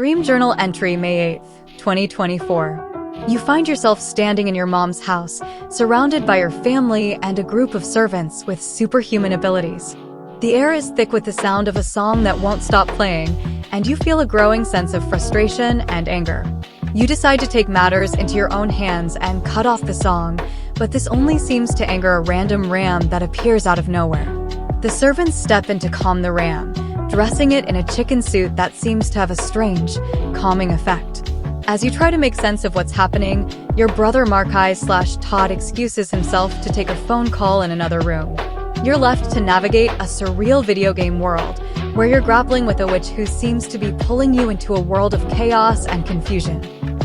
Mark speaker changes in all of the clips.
Speaker 1: Dream Journal entry, May 8th, 2024. You find yourself standing in your mom's house, surrounded by your family and a group of servants with superhuman abilities. The air is thick with the sound of a song that won't stop playing, and you feel a growing sense of frustration and anger. You decide to take matters into your own hands and cut off the song, but this only seems to anger a random ram that appears out of nowhere. The servants step in to calm the ram, dressing it in a chicken suit that seems to have a strange, calming effect. As you try to make sense of what's happening, your brother Markai/Todd excuses himself to take a phone call in another room. You're left to navigate a surreal video game world, where you're grappling with a witch who seems to be pulling you into a world of chaos and confusion.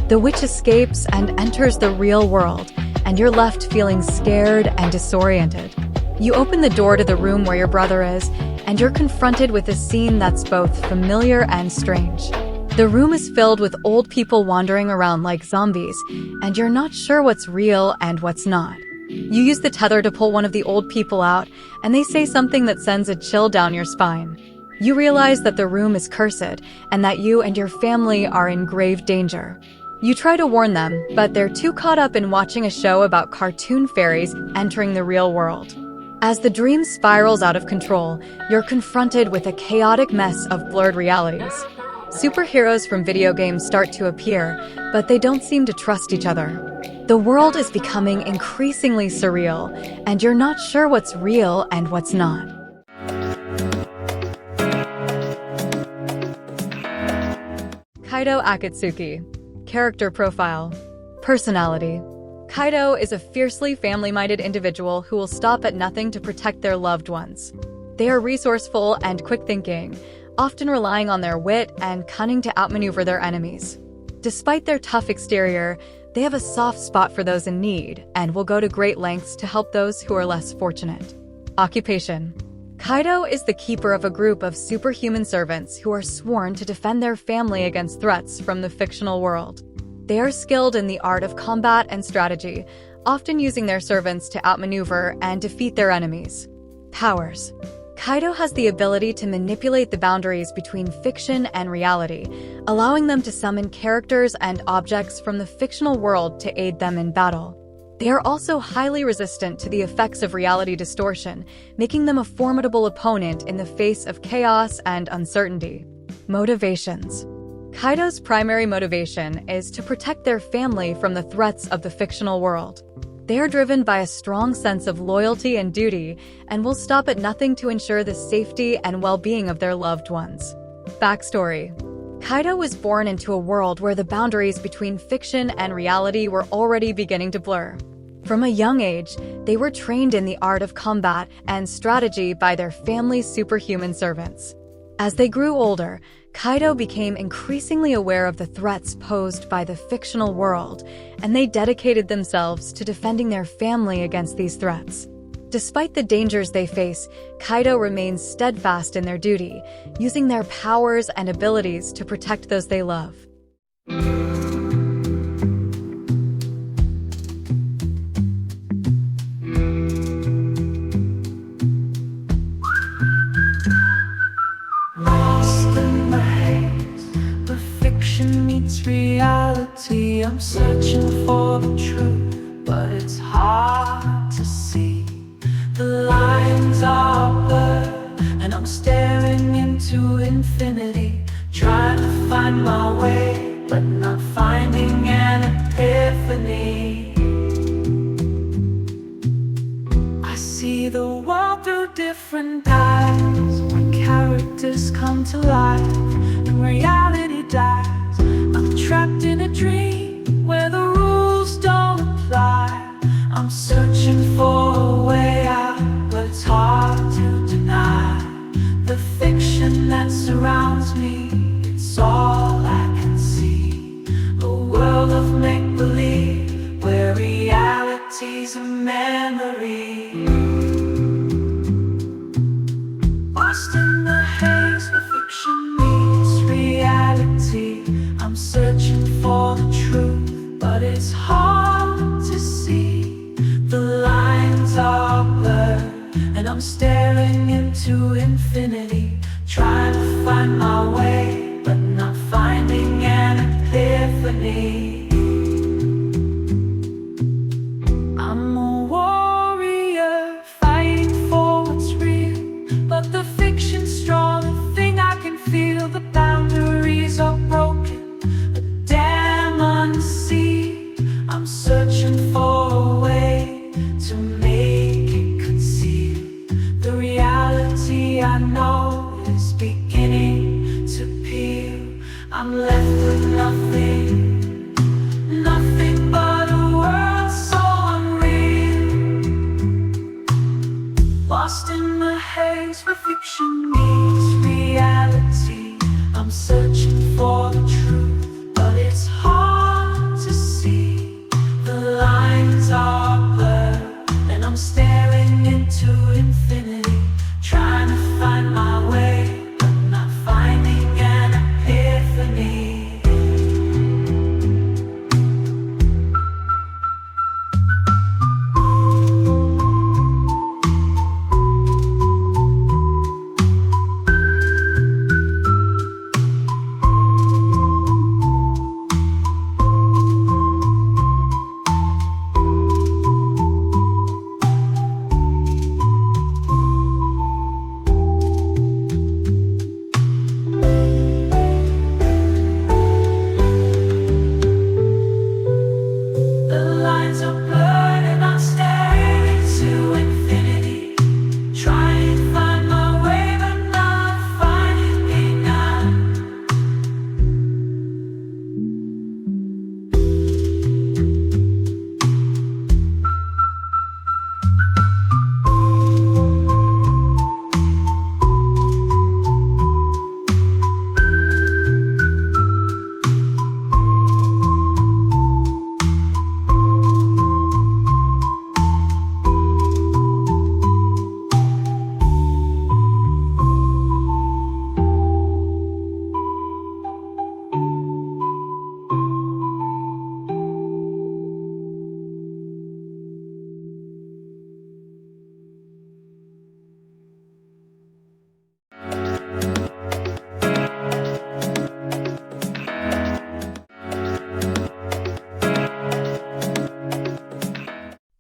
Speaker 1: The witch escapes and enters the real world, and you're left feeling scared and disoriented. You open the door to the room where your brother is, and you're confronted with a scene that's both familiar and strange. The room is filled with old people wandering around like zombies, and you're not sure what's real and what's not. You use the tether to pull one of the old people out, and they say something that sends a chill down your spine. You realize that the room is cursed, and that you and your family are in grave danger. You try to warn them, but they're too caught up in watching a show about cartoon fairies entering the real world. As the dream spirals out of control, you're confronted with a chaotic mess of blurred realities. Superheroes from video games start to appear, but they don't seem to trust each other. The world is becoming increasingly surreal, and you're not sure what's real and what's not. Kaido Akatsuki. Character profile. Personality. Kaido is a fiercely family-minded individual who will stop at nothing to protect their loved ones. They are resourceful and quick-thinking, often relying on their wit and cunning to outmaneuver their enemies. Despite their tough exterior, they have a soft spot for those in need and will go to great lengths to help those who are less fortunate. Occupation. Kaido is the keeper of a group of superhuman servants who are sworn to defend their family against threats from the fictional world. They are skilled in the art of combat and strategy, often using their servants to outmaneuver and defeat their enemies. Powers. Kaido has the ability to manipulate the boundaries between fiction and reality, allowing them to summon characters and objects from the fictional world to aid them in battle. They are also highly resistant to the effects of reality distortion, making them a formidable opponent in the face of chaos and uncertainty. Motivations. Kaido's primary motivation is to protect their family from the threats of the fictional world. They are driven by a strong sense of loyalty and duty, and will stop at nothing to ensure the safety and well-being of their loved ones. Backstory. Kaido was born into a world where the boundaries between fiction and reality were already beginning to blur. From a young age, they were trained in the art of combat and strategy by their family's superhuman servants. As they grew older, Kaido became increasingly aware of the threats posed by the fictional world, and they dedicated themselves to defending their family against these threats. Despite the dangers they face, Kaido remains steadfast in their duty, using their powers and abilities to protect those they love.
Speaker 2: Reality, I'm searching for the truth, but it's hard to see. The lines are blurred, and I'm staring into infinity, trying to find my way, but not finding an epiphany. I see the world through different eyes, when characters come to life and reality dies. I'm trapped in a dream where the rules don't apply. I'm searching for a way out, but it's hard to deny. The fiction that surrounds me, it's all I can see. A world of make-believe, where reality's a memory. Lost in the haze where fiction meets reality. I'm searching for the truth, but it's hard to see. The lines are blurred, and I'm staring into infinity, trying to find my way, but not finding with nothing, nothing but a world so unreal. Lost in the haze where fiction meets reality. I'm searching for the truth, but it's hard to see. The lines are blurred, and I'm staring into infinity, trying to find my way, but not finding an epiphany.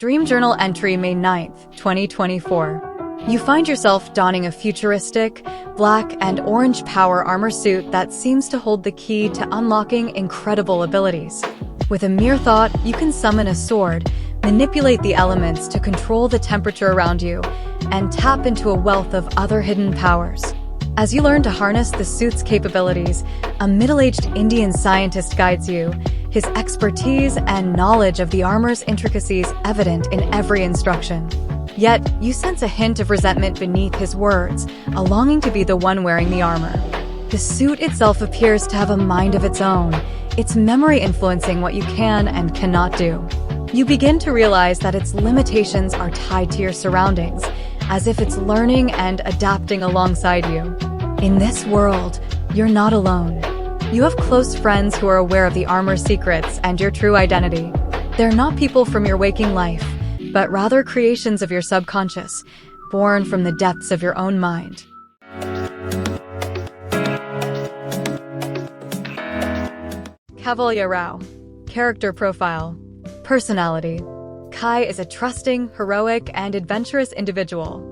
Speaker 1: Dream Journal entry May 9th, 2024. You find yourself donning a futuristic, black and orange power armor suit that seems to hold the key to unlocking incredible abilities. With a mere thought, you can summon a sword, manipulate the elements to control the temperature around you, and tap into a wealth of other hidden powers. As you learn to harness the suit's capabilities, a middle-aged Indian scientist guides you, his expertise and knowledge of the armor's intricacies evident in every instruction. Yet, you sense a hint of resentment beneath his words, a longing to be the one wearing the armor. The suit itself appears to have a mind of its own, its memory influencing what you can and cannot do. You begin to realize that its limitations are tied to your surroundings, as if it's learning and adapting alongside you. In this world, you're not alone. You have close friends who are aware of the armor's secrets and your true identity. They're not people from your waking life, but rather creations of your subconscious, born from the depths of your own mind. Kavalya Rao. Character profile. Personality. Kai is a trusting, heroic, and adventurous individual.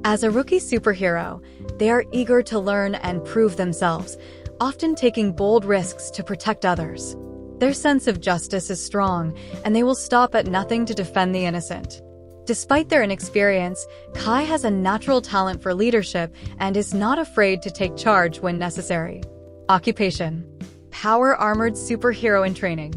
Speaker 1: As a rookie superhero, they are eager to learn and prove themselves, often taking bold risks to protect others. Their sense of justice is strong, and they will stop at nothing to defend the innocent. Despite their inexperience, Kai has a natural talent for leadership and is not afraid to take charge when necessary. Occupation. Power armored superhero in training.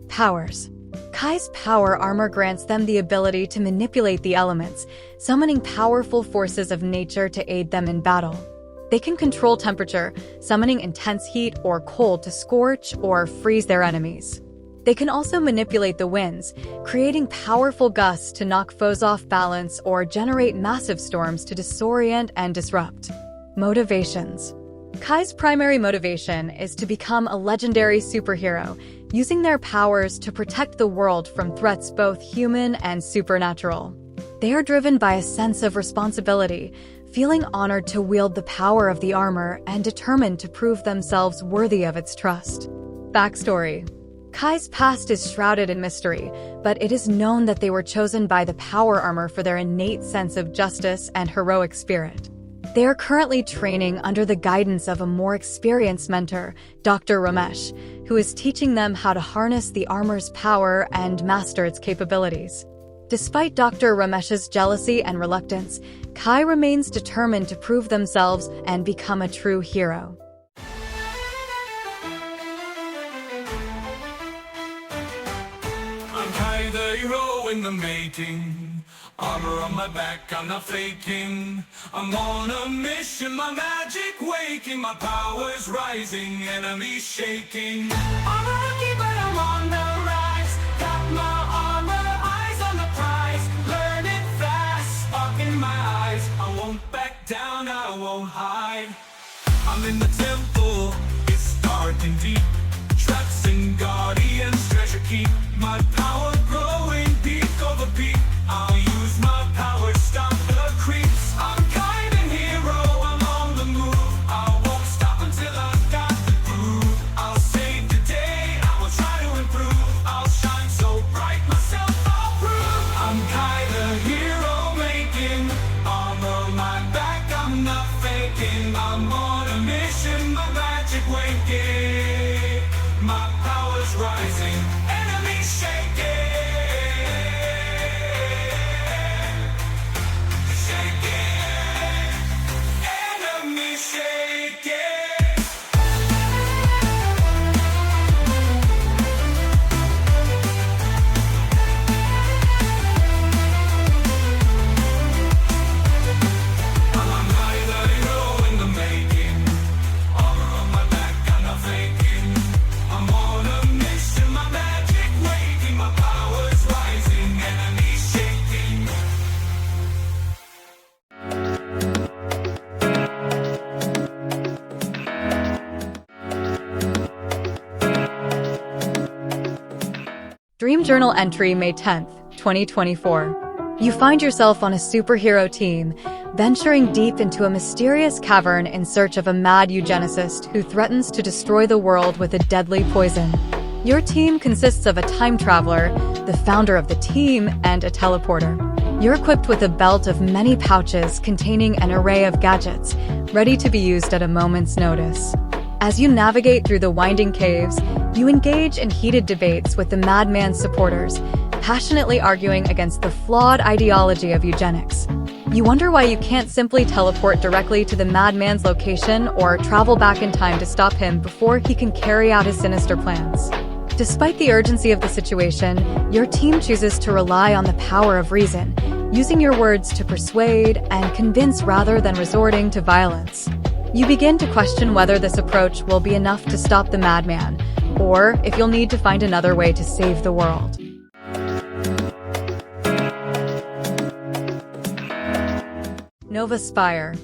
Speaker 1: Powers. Kai's power armor grants them the ability to manipulate the elements, summoning powerful forces of nature to aid them in battle. They can control temperature, summoning intense heat or cold to scorch or freeze their enemies. They can also manipulate the winds, creating powerful gusts to knock foes off balance or generate massive storms to disorient and disrupt. Motivations. Kai's primary motivation is to become a legendary superhero, using their powers to protect the world from threats both human and supernatural. They are driven by a sense of responsibility, feeling honored to wield the power of the armor and determined to prove themselves worthy of its trust. Backstory. Kai's past is shrouded in mystery, but it is known that they were chosen by the power armor for their innate sense of justice and heroic spirit. They are currently training under the guidance of a more experienced mentor, Dr. Ramesh, who is teaching them how to harness the armor's power and master its capabilities. Despite Dr. Ramesh's jealousy and reluctance, Kai remains determined to prove themselves and become a true hero.
Speaker 2: I the hero in the making? Armor on my back, I'm not faking. I'm on a mission, my magic waking. My power's rising, enemies shaking. I'm a rookie, but I'm on the rise. Got my armor, eyes on the prize. Learn it fast, spark in my eyes. I won't back down, I won't hide. I'm in the temple, it's dark and deep. Traps and guardians, treasure keep. My power growing peak over peak. I'll use my power, stop the creeps. I'm kind of hero, I'm on the move. I won't stop until I've got the groove. I'll save the day, I will try to improve. I'll shine so bright, myself I'll prove. I'm kind of hero making. Armor on my back, I'm not faking. I'm on a mission, my magic waking. My power's rising, enemies shaking.
Speaker 1: Dream Journal entry May 10th, 2024. You find yourself on a superhero team, venturing deep into a mysterious cavern in search of a mad eugenicist who threatens to destroy the world with a deadly poison. Your team consists of a time traveler, the founder of the team, and a teleporter. You're equipped with a belt of many pouches containing an array of gadgets, ready to be used at a moment's notice. As you navigate through the winding caves, you engage in heated debates with the madman's supporters, passionately arguing against the flawed ideology of eugenics. You wonder why you can't simply teleport directly to the madman's location or travel back in time to stop him before he can carry out his sinister plans. Despite the urgency of the situation, your team chooses to rely on the power of reason, using your words to persuade and convince rather than resorting to violence. You begin to question whether this approach will be enough to stop the madman, or if you'll need to find another way to save the world. Nova Spire.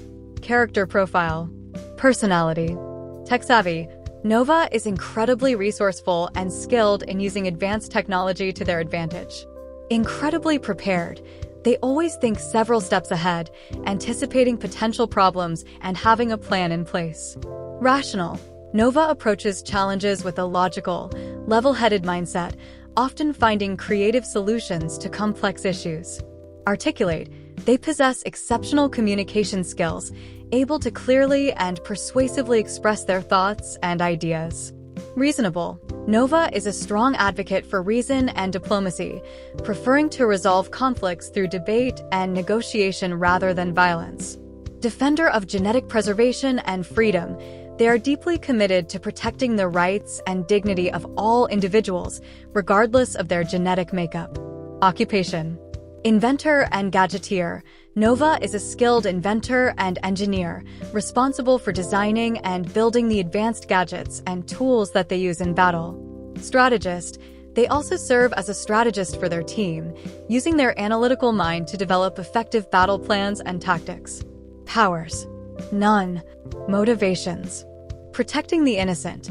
Speaker 1: Character profile. Personality. Tech-savvy. Nova is incredibly resourceful and skilled in using advanced technology to their advantage. Incredibly prepared, they always think several steps ahead, anticipating potential problems and having a plan in place. Rational. Nova approaches challenges with a logical, level-headed mindset, often finding creative solutions to complex issues. Articulate. They possess exceptional communication skills, able to clearly and persuasively express their thoughts and ideas. Reasonable. Nova is a strong advocate for reason and diplomacy, preferring to resolve conflicts through debate and negotiation rather than violence. Defender of genetic preservation and freedom, they are deeply committed to protecting the rights and dignity of all individuals, regardless of their genetic makeup. Occupation. Inventor and gadgeteer, Nova is a skilled inventor and engineer, responsible for designing and building the advanced gadgets and tools that they use in battle. Strategist, they also serve as a strategist for their team, using their analytical mind to develop effective battle plans and tactics. Powers. None. Motivations. Protecting the innocent.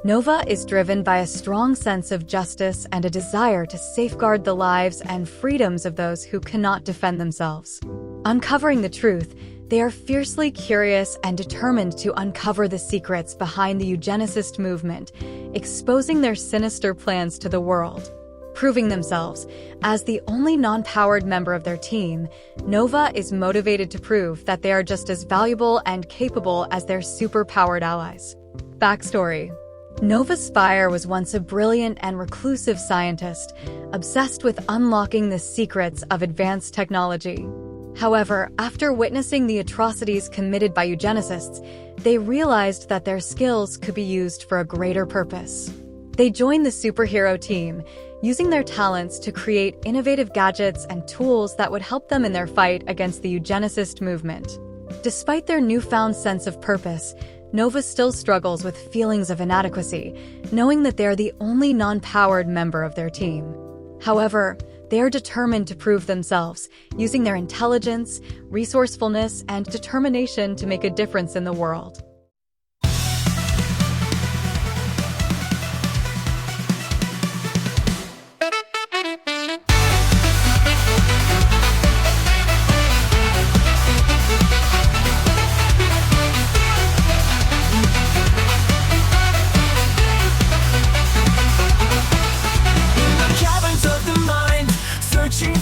Speaker 1: Nova is driven by a strong sense of justice and a desire to safeguard the lives and freedoms of those who cannot defend themselves. Uncovering the truth, they are fiercely curious and determined to uncover the secrets behind the eugenicist movement, exposing their sinister plans to the world. Proving themselves, as the only non-powered member of their team, Nova is motivated to prove that they are just as valuable and capable as their super-powered allies. Backstory. Nova Spire was once a brilliant and reclusive scientist, obsessed with unlocking the secrets of advanced technology. However, after witnessing the atrocities committed by eugenicists, they realized that their skills could be used for a greater purpose. They joined the superhero team, using their talents to create innovative gadgets and tools that would help them in their fight against the eugenicist movement. Despite their newfound sense of purpose, Nova still struggles with feelings of inadequacy, knowing that they are the only non-powered member of their team. However, they are determined to prove themselves, using their intelligence, resourcefulness, and determination to make a difference in the world.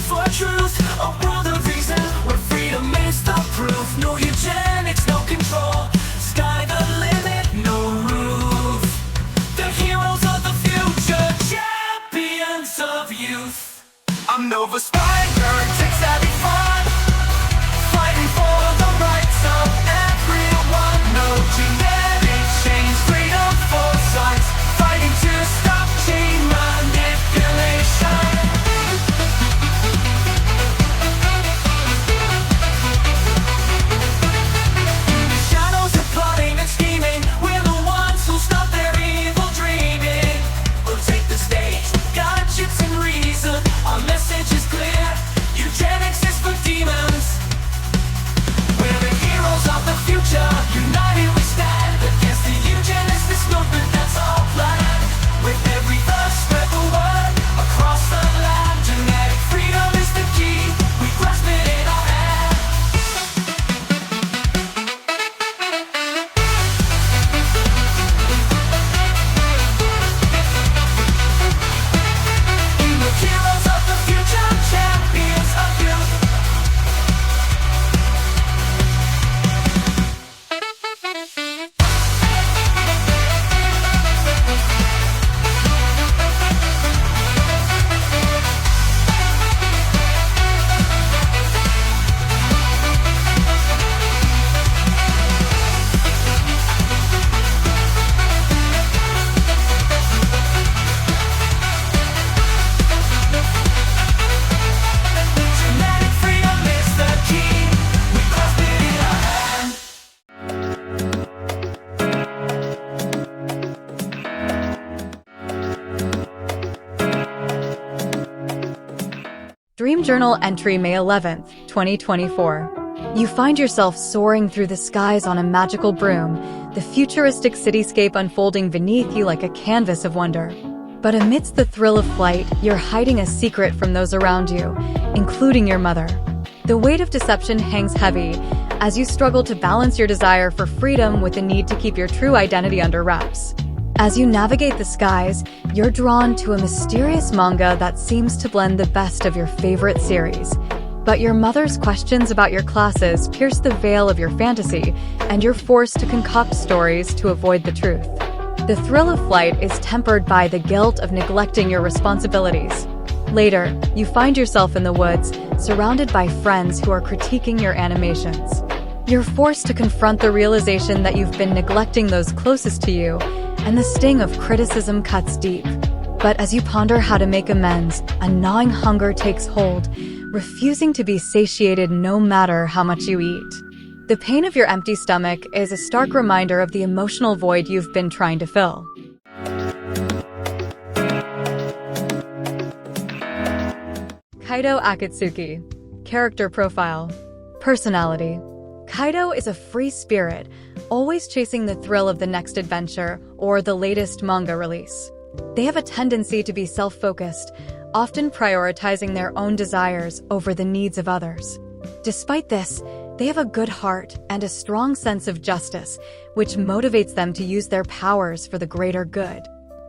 Speaker 2: For truth, a world of reason where freedom is the proof. No eugenics, no control. Sky the limit, no roof. The heroes of the future, champions of youth. I'm Nova Spider, tech-savvy fun, fighting for the rights of everyone. No genetic change, freedom for science, fighting to stop chain manipulation. United we stand against the eugenicist movement that's all planned. With every verse, spread the word across the land. Genetic freedom is the key, we grasp it in our hand. The heroes of the future, champions of youth.
Speaker 1: Dream Journal entry May 11th, 2024. You find yourself soaring through the skies on a magical broom, the futuristic cityscape unfolding beneath you like a canvas of wonder. But amidst the thrill of flight, you're hiding a secret from those around you, including your mother. The weight of deception hangs heavy as you struggle to balance your desire for freedom with the need to keep your true identity under wraps. As you navigate the skies, you're drawn to a mysterious manga that seems to blend the best of your favorite series. But your mother's questions about your classes pierce the veil of your fantasy, and you're forced to concoct stories to avoid the truth. The thrill of flight is tempered by the guilt of neglecting your responsibilities. Later, you find yourself in the woods, surrounded by friends who are critiquing your animations. You're forced to confront the realization that you've been neglecting those closest to you, and the sting of criticism cuts deep. But as you ponder how to make amends, a gnawing hunger takes hold, refusing to be satiated no matter how much you eat. The pain of your empty stomach is a stark reminder of the emotional void you've been trying to fill. Kaido Akatsuki. Character profile. Personality. Kaido is a free spirit, always chasing the thrill of the next adventure or the latest manga release. They have a tendency to be self-focused, often prioritizing their own desires over the needs of others. Despite this, they have a good heart and a strong sense of justice, which motivates them to use their powers for the greater good.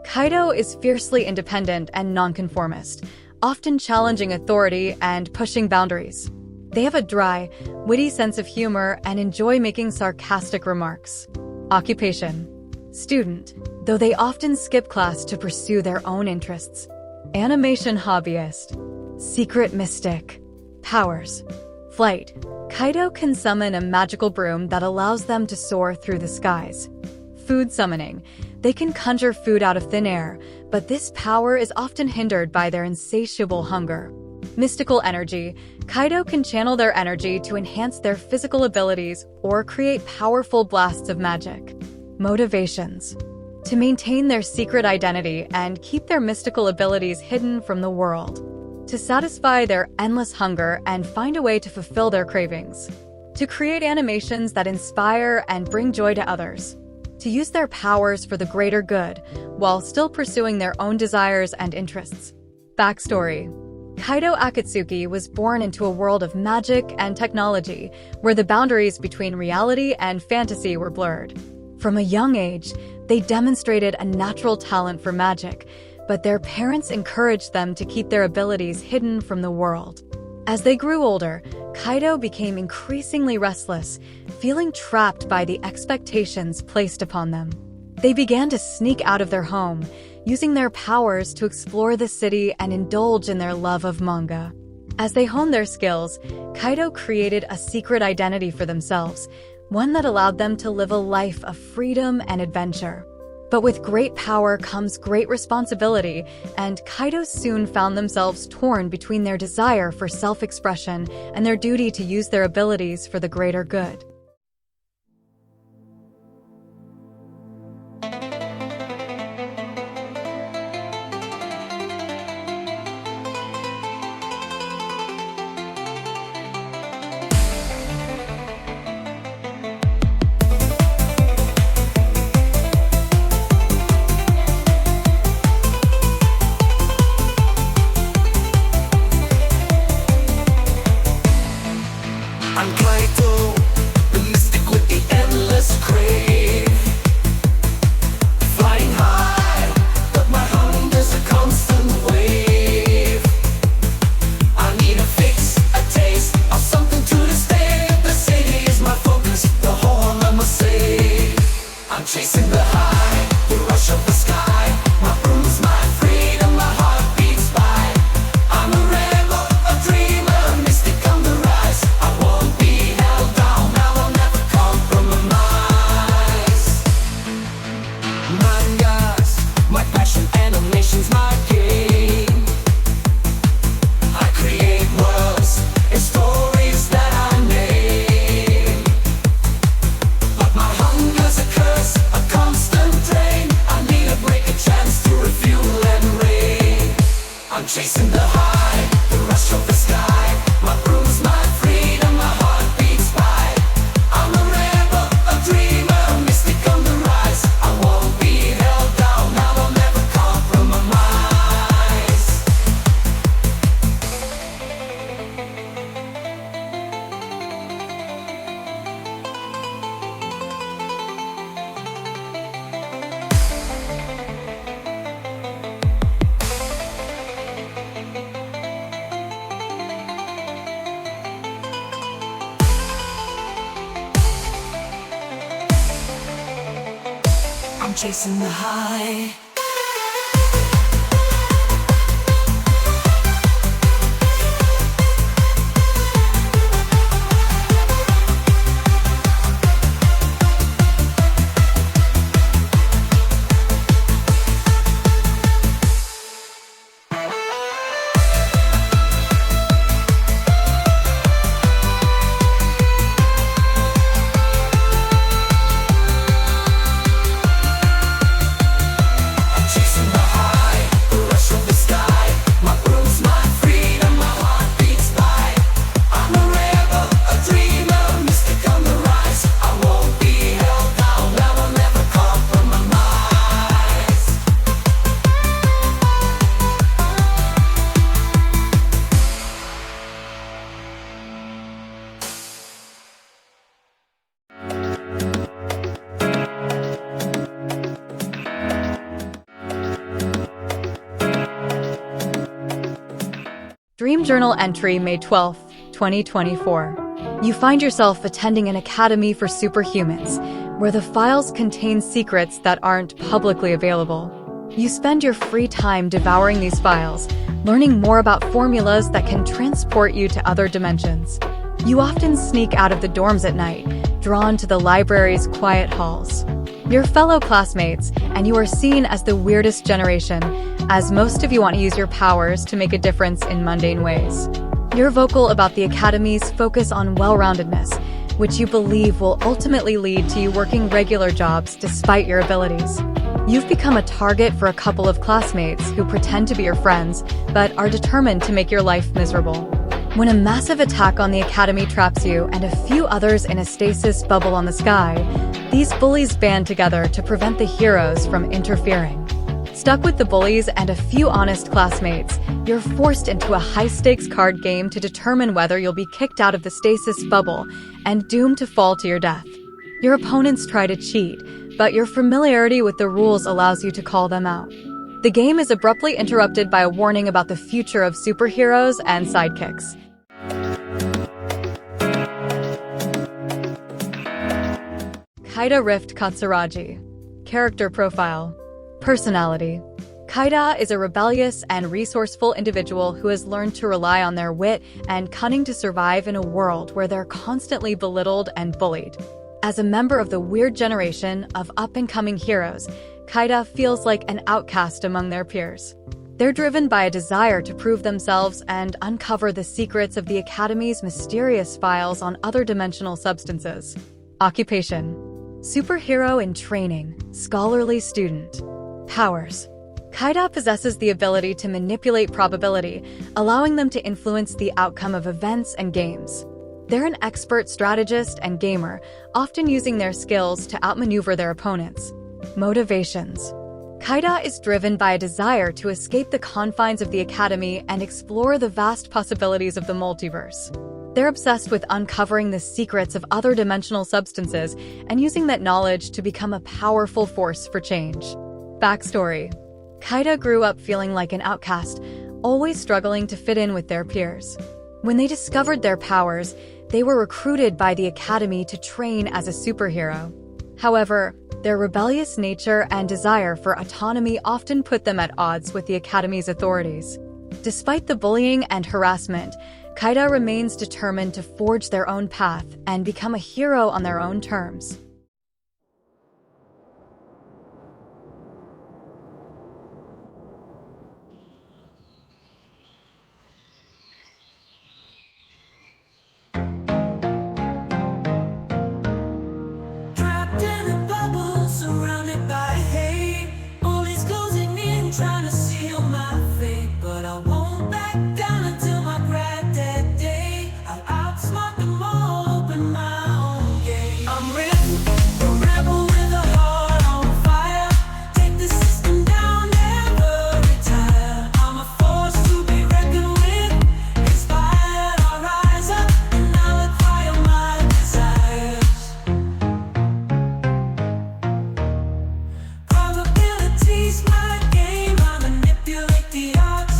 Speaker 1: Kaido is fiercely independent and nonconformist, often challenging authority and pushing boundaries. They have a dry, witty sense of humor and enjoy making sarcastic remarks. Occupation. Student, though they often skip class to pursue their own interests. Animation hobbyist. Secret mystic. Powers. Flight. Kaido can summon a magical broom that allows them to soar through the skies. Food summoning. They can conjure food out of thin air, but this power is often hindered by their insatiable hunger. Mystical energy. Kaido can channel their energy to enhance their physical abilities or create powerful blasts of magic. Motivations. To maintain their secret identity and keep their mystical abilities hidden from the world. To satisfy their endless hunger and find a way to fulfill their cravings. To create animations that inspire and bring joy to others. To use their powers for the greater good, while still pursuing their own desires and interests. Backstory. Kaido Akatsuki was born into a world of magic and technology, where the boundaries between reality and fantasy were blurred. From a young age, they demonstrated a natural talent for magic, but their parents encouraged them to keep their abilities hidden from the world. As they grew older, Kaido became increasingly restless, feeling trapped by the expectations placed upon them. They began to sneak out of their home, using their powers to explore the city and indulge in their love of manga. As they honed their skills, Kaido created a secret identity for themselves, one that allowed them to live a life of freedom and adventure. But with great power comes great responsibility, and Kaido soon found themselves torn between their desire for self-expression and their duty to use their abilities for the greater good.
Speaker 2: I'm Kaito, the mystic with the endless crave. Flying high, but my hunger's a constant wave. I need a fix, a taste of something to this day. The city is my focus, the horn I must save. I'm chasing the high, the rush of the sky. My bruise, my freedom, my heart beats by. I'm a rebel, a dreamer, a mystic on the rise. I won't be held down, I will never compromise. Mangas, my passion, animations, my game. I create worlds and stories that I name. But my hunger's a curse, a constant drain. I need a break, a chance to refuel and reign. I'm chasing the high, the rush of the sky. My bruise, my freedom, my heart beats by. I'm a rebel, a dreamer, a mystic on the rise. I won't be held down, I will never compromise. I'm chasing the high.
Speaker 1: Dream Journal entry May 12, 2024. You find yourself attending an academy for superhumans, where the files contain secrets that aren't publicly available. You spend your free time devouring these files, learning more about formulas that can transport you to other dimensions. You often sneak out of the dorms at night, drawn to the library's quiet halls. your fellow classmates, and you are seen as the weirdest generation, as most of you want to use your powers to make a difference in mundane ways. You're vocal about the Academy's focus on well-roundedness, which you believe will ultimately lead to you working regular jobs despite your abilities. You've become a target for a couple of classmates who pretend to be your friends, but are determined to make your life miserable. When a massive attack on the Academy traps you and a few others in a stasis bubble on the sky, these bullies band together to prevent the heroes from interfering. Stuck with the bullies and a few honest classmates, you're forced into a high-stakes card game to determine whether you'll be kicked out of the stasis bubble and doomed to fall to your death. Your opponents try to cheat, but your familiarity with the rules allows you to call them out. The game is abruptly interrupted by a warning about the future of superheroes and sidekicks. Kaida Rift Katsuragi. Character profile. Personality. Kaida is a rebellious and resourceful individual who has learned to rely on their wit and cunning to survive in a world where they're constantly belittled and bullied. As a member of the weird generation of up-and-coming heroes, Kaida feels like an outcast among their peers. They're driven by a desire to prove themselves and uncover the secrets of the Academy's mysterious files on other dimensional substances. Occupation. Superhero in training, scholarly student. Powers. Kaida possesses the ability to manipulate probability, allowing them to influence the outcome of events and games. They're an expert strategist and gamer, often using their skills to outmaneuver their opponents. Motivations. Kaida is driven by a desire to escape the confines of the Academy and explore the vast possibilities of the multiverse. They're obsessed with uncovering the secrets of other dimensional substances and using that knowledge to become a powerful force for change. Backstory. Kaida grew up feeling like an outcast, always struggling to fit in with their peers. When they discovered their powers, they were recruited by the Academy to train as a superhero. However, their rebellious nature and desire for autonomy often put them at odds with the Academy's authorities. Despite the bullying and harassment, Kaida remains determined to forge their own path and become a hero on their own terms.
Speaker 2: Trapped in a bubble, surrounded by hate. Bullies closing in, trying to seal my fate. But I won't back down until my grad dead day. I'll outsmart them all, open my own gate. I'm ripped, a rebel with a heart on fire. Take the system down, never retire. I'm a force to be reckoned with. Inspired, I'll rise up and I'll acquire my desires. Probabilities my game, I manipulate the odds.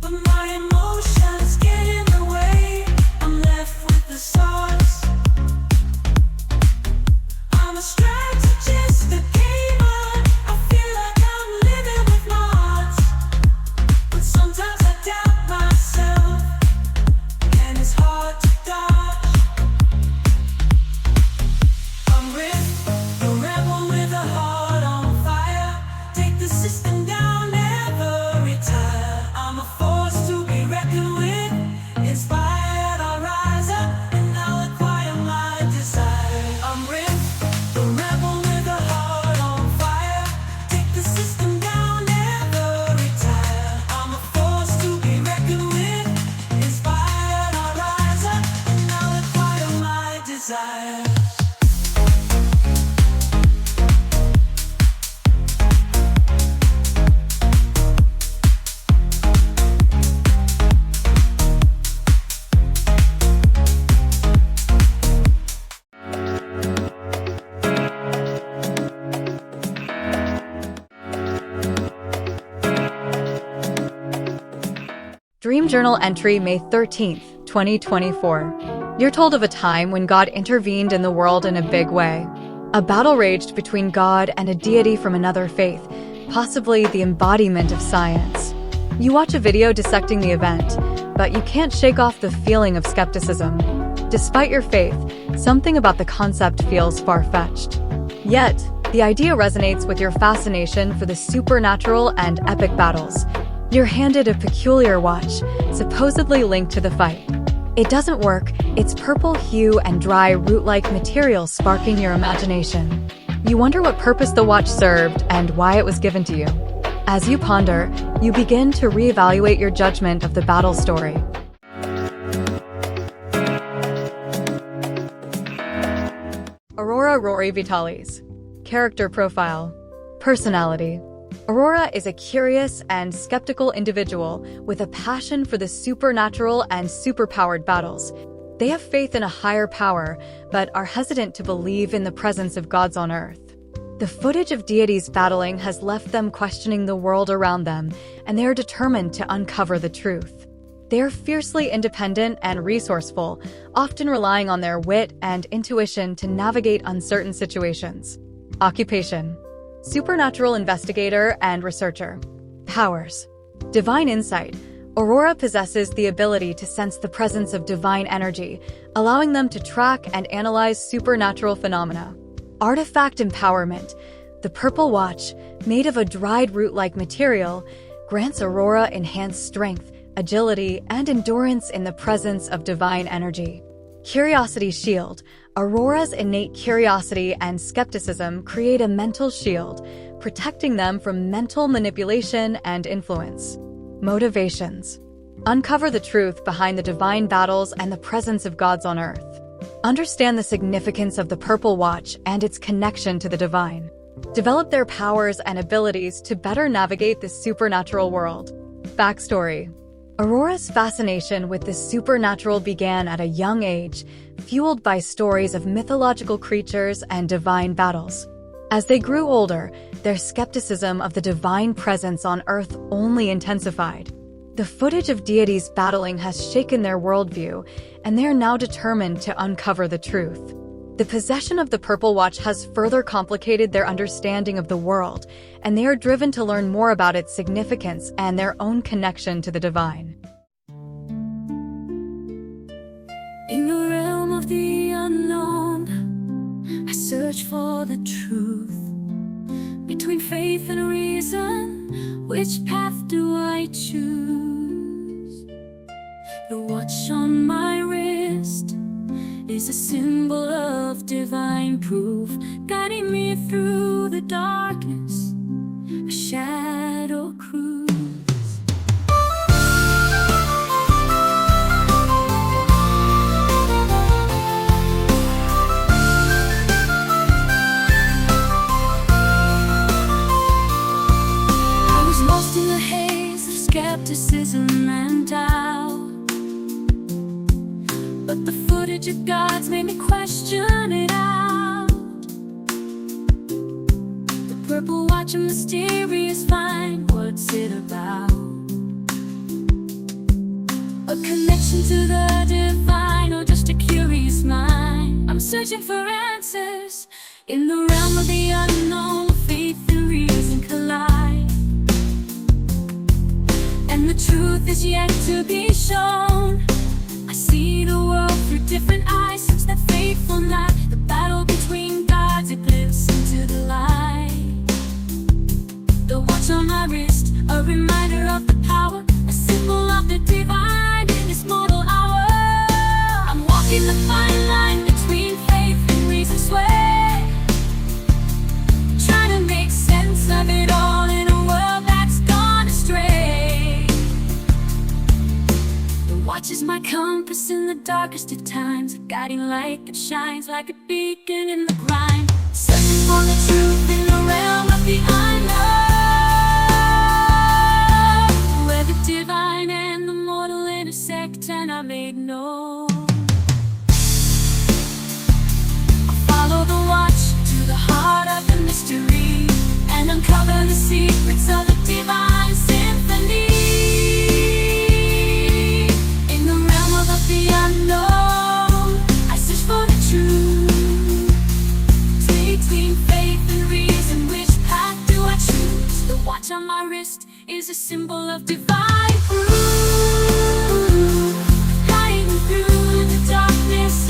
Speaker 2: But my emotions get in the way, I'm left with the swords. I'm a strategist, a gamer, I feel like I'm living with mods. But sometimes I doubt myself, and it's hard to dodge. I'm ripped, a rebel with a heart on fire. Take the system down, never retire. I'm a force to be reckoned with. Inspired, I'll rise up and I'll acquire my desire. I'm ripped, a rebel with a heart on fire. Take the system down, never retire. I'm a force to be reckoned with. Inspired, I'll rise up and I'll acquire my desire.
Speaker 1: Dream Journal entry May 13th, 2024. You're told of a time when God intervened in the world in a big way. A battle raged between God and a deity from another faith, possibly the embodiment of science. You watch a video dissecting the event, but you can't shake off the feeling of skepticism. Despite your faith, something about the concept feels far-fetched. Yet, the idea resonates with your fascination for the supernatural and epic battles. You're handed a peculiar watch, supposedly linked to the fight. It doesn't work, its purple hue and dry root-like material sparking your imagination. You wonder what purpose the watch served and why it was given to you. As you ponder, you begin to reevaluate your judgment of the battle story. Aurora Rory Vitalis. Character profile. Personality. Aurora is a curious and skeptical individual with a passion for the supernatural and superpowered battles. They have faith in a higher power, but are hesitant to believe in the presence of gods on Earth. The footage of deities battling has left them questioning the world around them, and they are determined to uncover the truth. They are fiercely independent and resourceful, often relying on their wit and intuition to navigate uncertain situations. Occupation. Supernatural investigator and researcher. Powers. Divine insight. Aurora possesses the ability to sense the presence of divine energy, allowing them to track and analyze supernatural phenomena. Artifact empowerment. The purple watch, made of a dried root-like material, grants Aurora enhanced strength, agility, and endurance in the presence of divine energy. Curiosity shield. Aurora's innate curiosity and skepticism create a mental shield, protecting them from mental manipulation and influence. Motivations. Uncover the truth behind the divine battles and the presence of gods on Earth. Understand the significance of the Purple Watch and its connection to the divine. Develop their powers and abilities to better navigate the supernatural world. Backstory. Aurora's fascination with the supernatural began at a young age, fueled by stories of mythological creatures and divine battles. As they grew older, their skepticism of the divine presence on Earth only intensified. The footage of deities battling has shaken their worldview, and they are now determined to uncover the truth. The possession of the Purple Watch has further complicated their understanding of the world, and they are driven to learn more about its significance and their own connection to the divine.
Speaker 2: In the realm of the unknown, I search for the truth. Between faith and reason, which path do I choose? The watch on my wrist is a symbol of divine proof, guiding me through the darkness, a shadow cruise. I was lost in the haze of skepticism and doubt, but the footage of gods made me question it out. The purple watch, a mysterious find, what's it about? A connection to the divine, or just a curious mind? I'm searching for answers in the realm of the unknown. Faith and reason collide, and the truth is yet to be shown. I see the world through different eyes since that fateful night. The battle between gods, it lives into the light. The watch on my wrist, a reminder of the power, a symbol of the divine in this mortal hour. I'm walking the fine line between faith and reason sway, trying to make sense of it all in a world that's gone astray. The watch is my compass in the darkest of times, a guiding light that shines like a beacon in the grind. Searching for the truth in the realm of the unknown, where the divine and the mortal intersect and are made known. I'll follow the watch to the heart of the mystery and uncover the secrets of the divine symphony. The unknown, I search for the truth. Between faith and reason, which path do I choose? The watch on my wrist is a symbol of divine proof, guiding me through the darkness,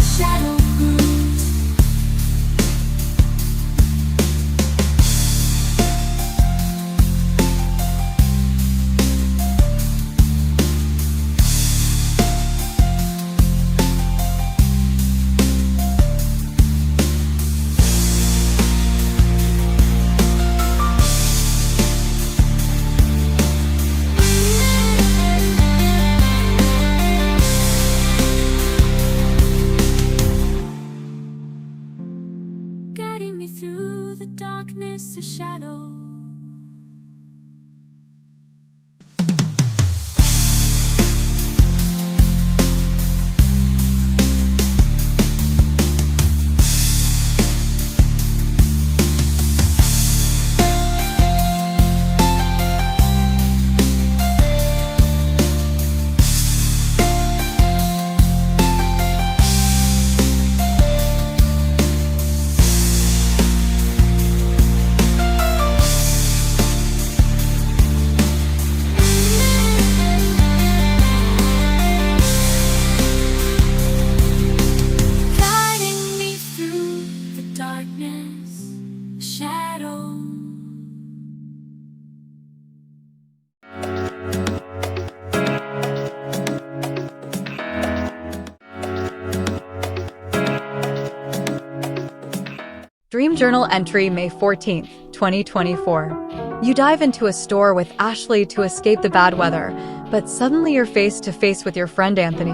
Speaker 1: Dream Journal entry May 14th, 2024. You dive into a store with Ashley to escape the bad weather, but suddenly you're face to face with your friend Anthony.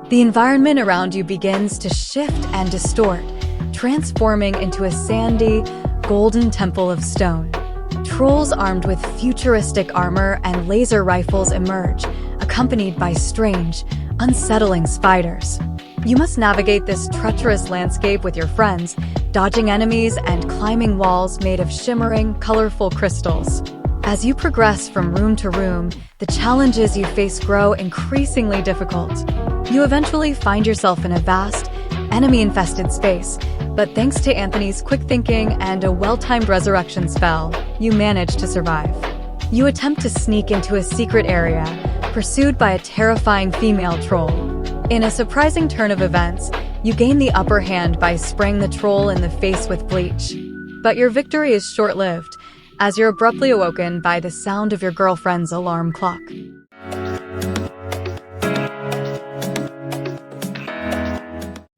Speaker 1: The environment around you begins to shift and distort, transforming into a sandy, golden temple of stone. Trolls armed with futuristic armor and laser rifles emerge, accompanied by strange, unsettling spiders. You must navigate this treacherous landscape with your friends, dodging enemies and climbing walls made of shimmering, colorful crystals. As you progress from room to room, the challenges you face grow increasingly difficult. You eventually find yourself in a vast, enemy-infested space, but thanks to Anthony's quick thinking and a well-timed resurrection spell, you manage to survive. You attempt to sneak into a secret area, pursued by a terrifying female troll. In a surprising turn of events, you gain the upper hand by spraying the troll in the face with bleach. But your victory is short-lived, as you're abruptly awoken by the sound of your girlfriend's alarm clock.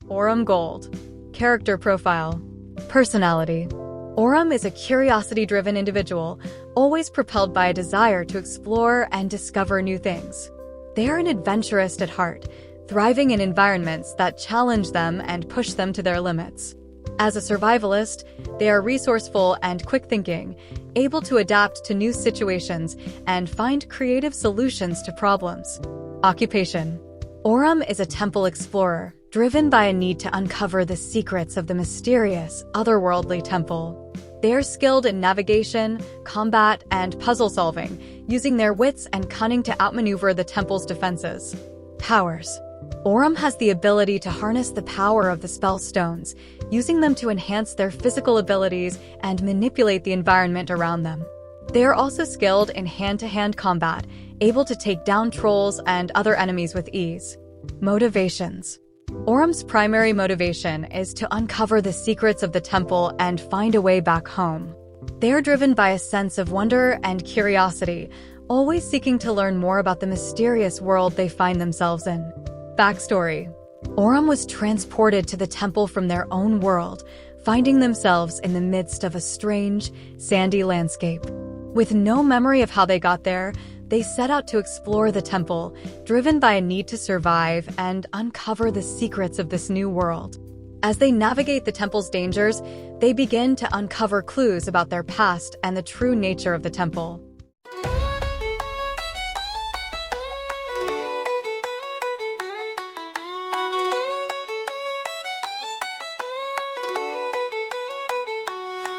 Speaker 1: Aurum Gold. Character profile. Personality. Aurum is a curiosity-driven individual, always propelled by a desire to explore and discover new things. They are an adventurist at heart, thriving in environments that challenge them and push them to their limits. As a survivalist, they are resourceful and quick-thinking, able to adapt to new situations and find creative solutions to problems. Occupation. Aurum is a temple explorer, driven by a need to uncover the secrets of the mysterious, otherworldly temple. They are skilled in navigation, combat, and puzzle solving, using their wits and cunning to outmaneuver the temple's defenses. Powers. Aurum has the ability to harness the power of the spell stones, using them to enhance their physical abilities and manipulate the environment around them. They are also skilled in hand-to-hand combat, able to take down trolls and other enemies with ease. Motivations. Aurum's primary motivation is to uncover the secrets of the temple and find a way back home. They are driven by a sense of wonder and curiosity, always seeking to learn more about the mysterious world they find themselves in. Backstory. Aurum was transported to the temple from their own world, finding themselves in the midst of a strange, sandy landscape. With no memory of how they got there, they set out to explore the temple, driven by a need to survive and uncover the secrets of this new world. As they navigate the temple's dangers, they begin to uncover clues about their past and the true nature of the temple.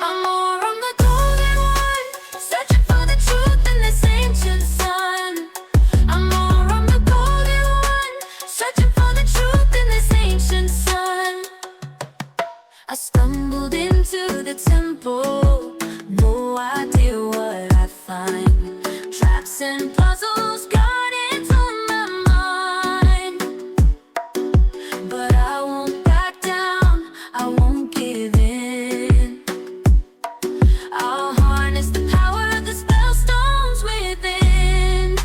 Speaker 2: I'm Aurum the golden one, searching for the truth in this ancient sun. I'm Aurum the golden one, searching for the truth in this ancient sun. I stumbled into the temple, no idea what I find. Traps and puzzles got into my mind, but I won't back down, I won't give in. I'll harness the power of the spell stones within.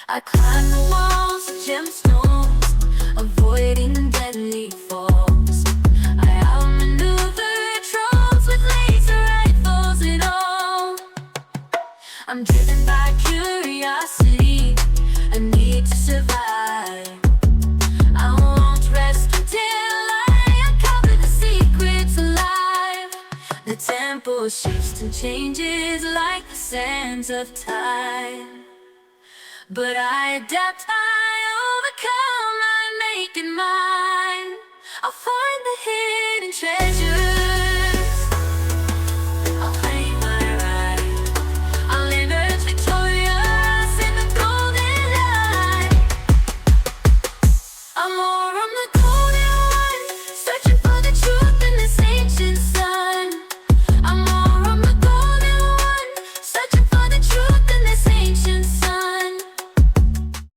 Speaker 2: I climb the walls of gemstones, avoiding deadly falls. I outmaneuver trolls with laser rifles and all. I'm driven by curiosity, a need to survive. I won't rest until I uncover the secrets alive. The temple shifts and changes like the sands of time, but I adapt, I overcome, I make it mine. I'll find the hidden treasures, I'll claim my right, I'll emerge victorious in the golden light. I'm